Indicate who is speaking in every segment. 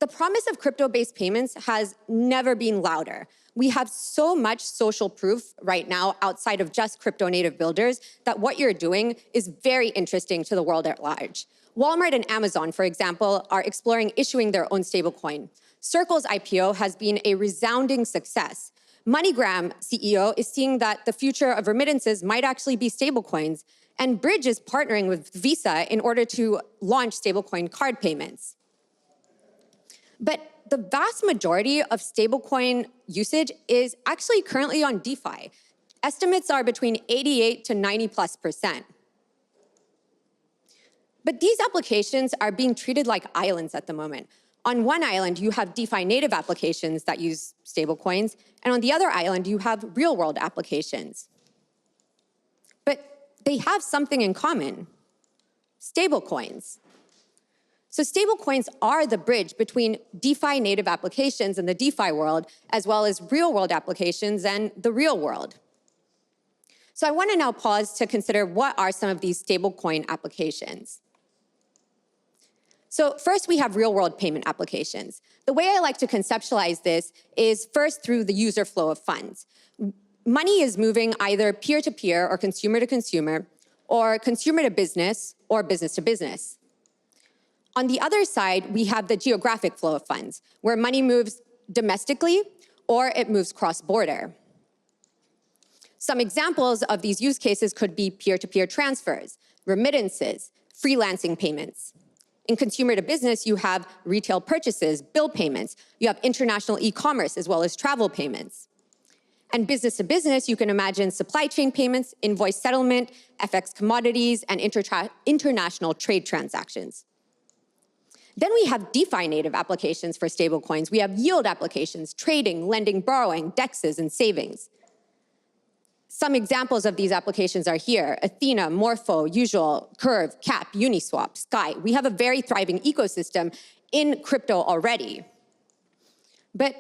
Speaker 1: The promise of crypto-based payments has never been louder. We have so much social proof right now outside of just crypto-native builders that what you're doing is very interesting to the world at large. Walmart and Amazon, for example, are exploring issuing their own stablecoin. Circle's IPO has been a resounding success. Moneygram CEO is seeing that the future of remittances might actually be stablecoins, and Bridge is partnering with Visa in order to launch stablecoin card payments. But the vast majority of stablecoin usage is actually currently on DeFi. Estimates are between 88 to 90+%. But these applications are being treated like islands at the moment. On one island, you have DeFi native applications that use stablecoins, and on the other island, you have real-world applications. But they have something in common: stablecoins. So stablecoins are the bridge between DeFi native applications in the DeFi world, as well as real-world applications and the real world. So I want to now pause to consider what are some of these stablecoin applications. So first, we have real-world payment applications. The way I like to conceptualize this is first through the user flow of funds. Money is moving either peer-to-peer or consumer-to-consumer, or consumer-to-business, or business-to-business. On the other side, we have the geographic flow of funds, where money moves domestically or it moves cross-border. Some examples of these use cases could be peer-to-peer transfers, remittances, freelancing payments. In consumer to business, you have retail purchases, bill payments. You have international e-commerce as well as travel payments. And business to business, you can imagine supply chain payments, invoice settlement, FX commodities, and international trade transactions. Then we have DeFi native applications for stablecoins. We have yield applications, trading, lending, borrowing, DEXs, and savings. Some examples of these applications are here: Athena, Morpho, Usual, Curve, Cap, Uniswap, Sky. We have a very thriving ecosystem in crypto already. But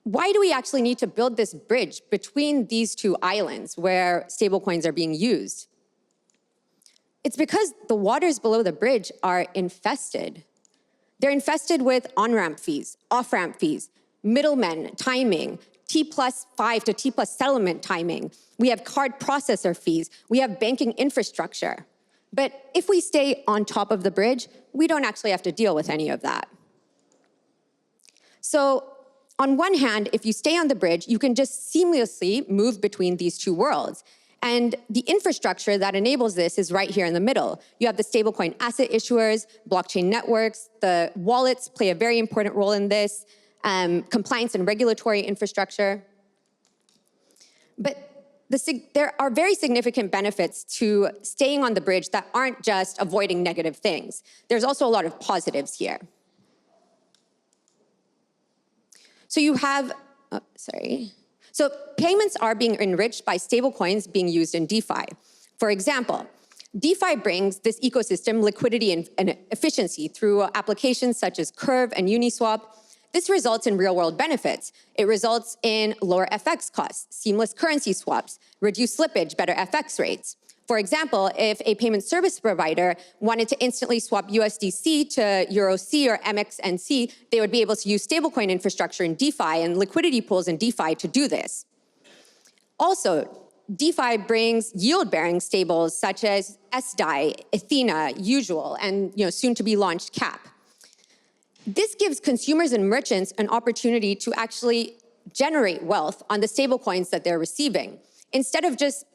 Speaker 1: why do we actually need to build this bridge between these two islands where stablecoins are being used? It's because the waters below the bridge are infested. They're infested with on-ramp fees, off-ramp fees, middlemen, timing, T+5 to T+ settlement timing. We have card processor fees. We have banking infrastructure. But if we stay on top of the bridge, we don't actually have to deal with any of that. So on one hand, if you stay on the bridge, you can just seamlessly move between these two worlds. And the infrastructure that enables this is right here in the middle. You have the stablecoin asset issuers, blockchain networks. The wallets play a very important role in this. Compliance and regulatory infrastructure. But there are very significant benefits to staying on the bridge that aren't just avoiding negative things. There's also a lot of positives here. So you have, So payments are being enriched by stablecoins being used in DeFi. For example, DeFi brings this ecosystem liquidity and efficiency through applications such as Curve and Uniswap. This results in real-world benefits. It results in lower FX costs, seamless currency swaps, reduced slippage, better FX rates. For example, if a payment service provider wanted to instantly swap USDC to EURC or MXNC, they would be able to use stablecoin infrastructure in DeFi and liquidity pools in DeFi to do this. Also, DeFi brings yield-bearing stables such as SDAI, Athena, Usual, and soon-to-be-launched Cap. This gives consumers and merchants an opportunity to actually generate wealth on the stablecoins that they're receiving. Instead of just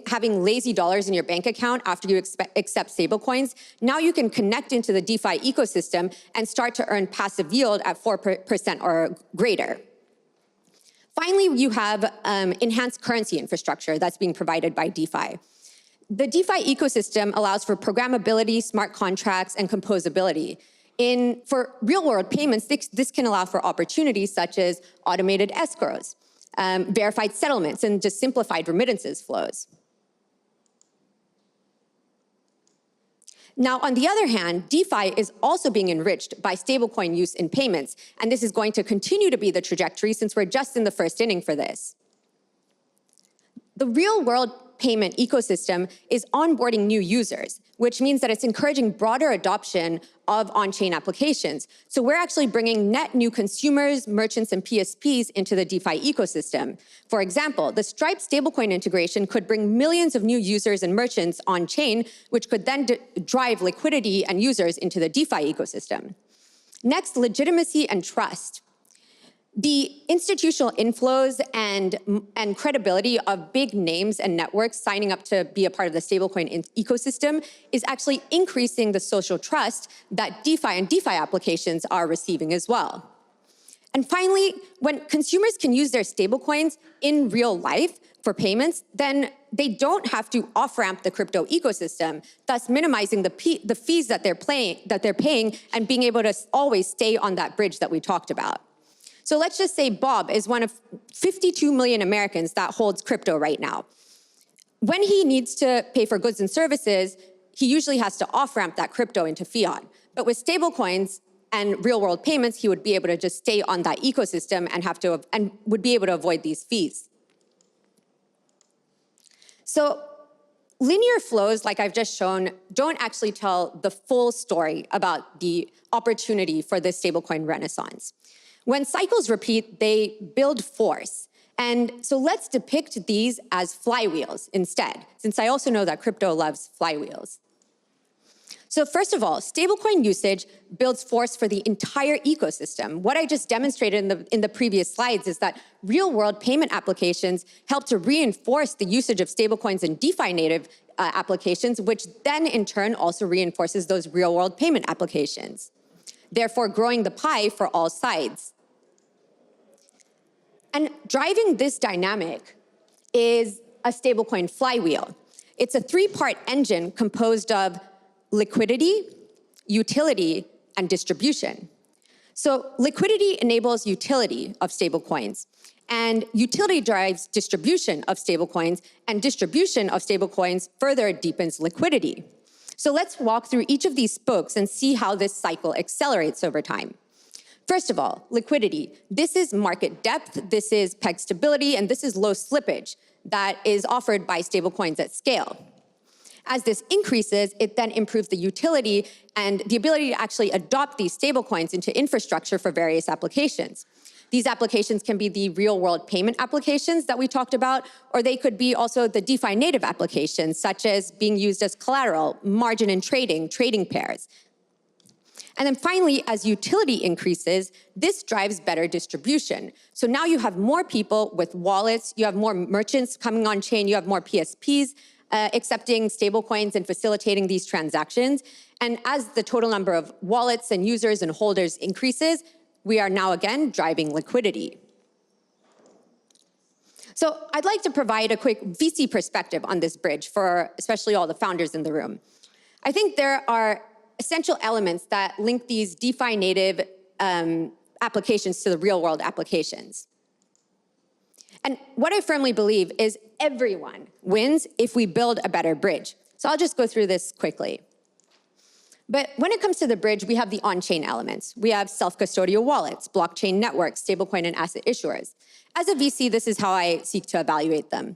Speaker 1: having lazy dollars in your bank account after you accept stablecoins, now you can connect into the DeFi ecosystem and start to earn passive yield at 4% or greater. Finally, you have enhanced currency infrastructure that's being provided by DeFi. The DeFi ecosystem allows for programmability, smart contracts, and composability. For real-world payments, this can allow for opportunities such as automated escrows, verified settlements, and just simplified remittances flows. Now, on the other hand, DeFi is also being enriched by stablecoin use in payments, and this is going to continue to be the trajectory since we're just in the first inning for this. The real-world payment ecosystem is onboarding new users, which means that it's encouraging broader adoption of on-chain applications. So we're actually bringing net new consumers, merchants, and PSPs into the DeFi ecosystem. For example, the Stripe stablecoin integration could bring millions of new users and merchants on-chain, which could then drive liquidity and users into the DeFi ecosystem. Next, legitimacy and trust. The institutional inflows and credibility of big names and networks signing up to be a part of the stablecoin ecosystem is actually increasing the social trust that DeFi and DeFi applications are receiving as well. And finally, when consumers can use their stablecoins in real life for payments, then they don't have to off-ramp the crypto ecosystem, thus minimizing the fees that they're paying and being able to always stay on that bridge that we talked about. So let's just say Bob is one of 52 million Americans that holds crypto right now. When he needs to pay for goods and services, he usually has to off-ramp that crypto into fiat. But with stablecoins and real-world payments, he would be able to just stay on that ecosystem and would be able to avoid these fees. So linear flows, like I've just shown, don't actually tell the full story about the opportunity for this stablecoin renaissance. When cycles repeat, they build force. And so let's depict these as flywheels instead, since I also know that crypto loves flywheels. So first of all, stablecoin usage builds force for the entire ecosystem. What I just demonstrated in the previous slides is that real-world payment applications help to reinforce the usage of stablecoins in DeFi native applications, which then in turn also reinforces those real-world payment applications, therefore growing the pie for all sides. And driving this dynamic is a stablecoin flywheel. It's a three-part engine composed of liquidity, utility, and distribution. So liquidity enables utility of stablecoins, and utility drives distribution of stablecoins, and distribution of stablecoins further deepens liquidity. So let's walk through each of these spokes and see how this cycle accelerates over time. First of all, liquidity. This is market depth, this is peg stability, and this is low slippage that is offered by stablecoins at scale. As this increases, it then improves the utility and the ability to actually adopt these stablecoins into infrastructure for various applications. These applications can be the real-world payment applications that we talked about, or they could be also the DeFi native applications, such as being used as collateral, margin and trading pairs. And then finally, as utility increases, this drives better distribution. So now you have more people with wallets, you have more merchants coming on chain, you have more PSPs accepting stablecoins and facilitating these transactions. And as the total number of wallets and users and holders increases, we are now again driving liquidity. So I'd like to provide a quick VC perspective on this bridge for especially all the founders in the room. I think there are essential elements that link these DeFi native applications to the real world applications. And what I firmly believe is everyone wins if we build a better bridge. So I'll just go through this quickly. But when it comes to the bridge, we have the on-chain elements. We have self-custodial wallets, blockchain networks, stablecoin and asset issuers. As a VC, this is how I seek to evaluate them.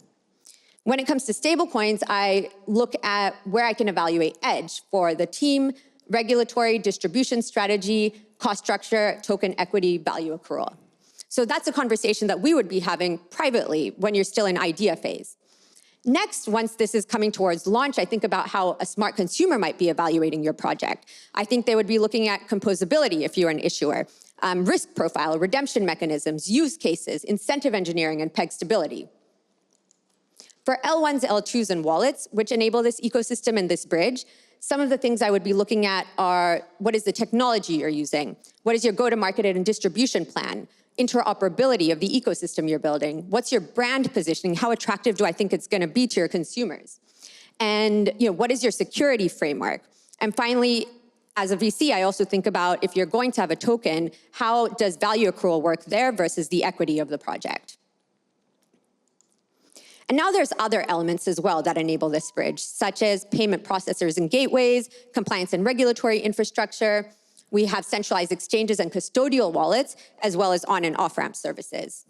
Speaker 1: When it comes to stablecoins, I look at where I can evaluate edge for the team, regulatory, distribution strategy, cost structure, token equity, value accrual. So that's a conversation that we would be having privately when you're still in idea phase. Next, once this is coming towards launch, I think about how a smart consumer might be evaluating your project. I think they would be looking at composability if you're an issuer, risk profile, redemption mechanisms, use cases, incentive engineering, and peg stability. For L1s, L2s, and wallets, which enable this ecosystem and this bridge, some of the things I would be looking at are, what is the technology you're using? What is your go-to-market and distribution plan? Interoperability of the ecosystem you're building. What's your brand positioning? How attractive do I think it's going to be to your consumers? And what is your security framework? And finally, as a VC, I also think about if you're going to have a token, how does value accrual work there versus the equity of the project? And now there's other elements as well that enable this bridge, such as payment processors and gateways, compliance and regulatory infrastructure. We have centralized exchanges and custodial wallets, as well as on and off-ramp services.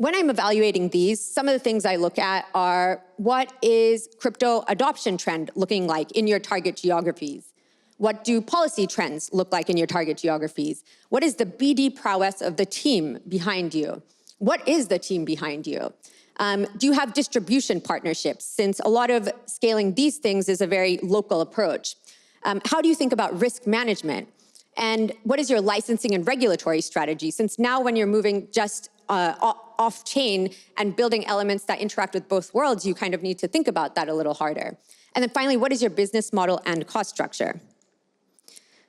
Speaker 1: when I'm evaluating these, some of the things I look at are, what is crypto adoption trend looking like in your target geographies? What do policy trends look like in your target geographies? What is the BD prowess of the team behind you? What is the team behind you? Do you have distribution partnerships, since a lot of scaling these things is a very local approach? How do you think about risk management? And what is your licensing and regulatory strategy? Since now when you're moving just off-chain and building elements that interact with both worlds, you kind of need to think about that a little harder. And then finally, what is your business model and cost structure?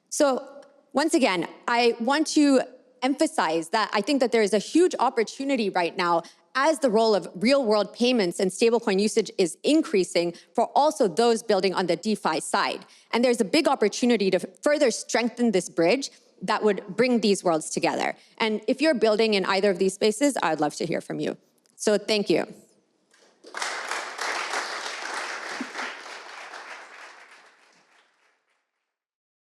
Speaker 1: So once again, I want to emphasize that I think that there is a huge opportunity right now as the role of real-world payments and stablecoin usage is increasing for also those building on the DeFi side. And there's a big opportunity to further strengthen this bridge that would bring these worlds together. And if you're building in either of these spaces, I'd love to hear from you. So thank you.